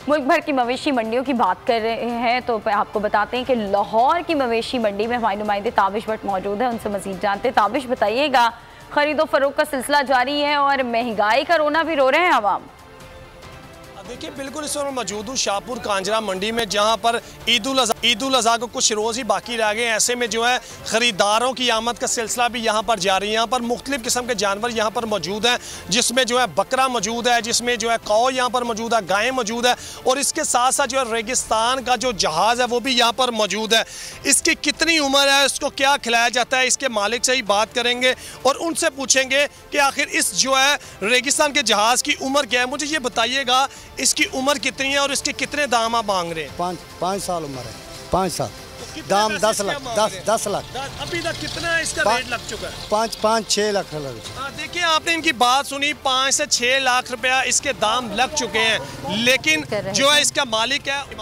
मुल्क भर की मवेशी मंडियों की बात कर रहे हैं तो आपको बताते हैं कि लाहौर की मवेशी मंडी में हमारे नुमाइंदे ताबिश भट्ट मौजूद है, उनसे मजीद जानते हैं। ताबिश, बताइएगा, खरीदो फरोख्त का सिलसिला जारी है और महंगाई का रोना भी रो रहे हैं आवाम। देखिए, बिल्कुल इस वक्त मौजूद हूँ शाहपुर कांजरा मंडी में, जहाँ पर ईद उल अज़हा को कुछ रोज़ ही बाकी रह गए। ऐसे में जो है ख़रीदारों की आमद का सिलसिला भी यहाँ पर जारी है। यहाँ पर मुख्तलिफ़ किस्म के जानवर यहाँ पर मौजूद हैं, जिसमें जो है बकरा मौजूद है, जिसमें जो है कौ यहाँ पर मौजूद है, गायें मौजूद है, और इसके साथ साथ जो है रेगिस्तान का जो जहाज़ है वो भी यहाँ पर मौजूद है। इसकी कितनी उम्र है, इसको क्या खिलाया जाता है, इसके मालिक से ही बात करेंगे और उनसे पूछेंगे कि आखिर इस जो है रेगिस्तान के जहाज़ की उम्र क्या है। मुझे ये बताइएगा, इसकी उम्र कितनी है और इसके कितने दाम आप मांग रहे हैं? 5 साल उम्र है। 5 साल, तो दाम 10 लाख। 10 लाख। अभी तक कितना इसका रेट लग चुका है? 5-6 लाख लग। देखिए, आपने इनकी बात सुनी, 5 से 6 लाख रुपया इसके दाम लग चुके हैं, लेकिन जो है इसका मालिक है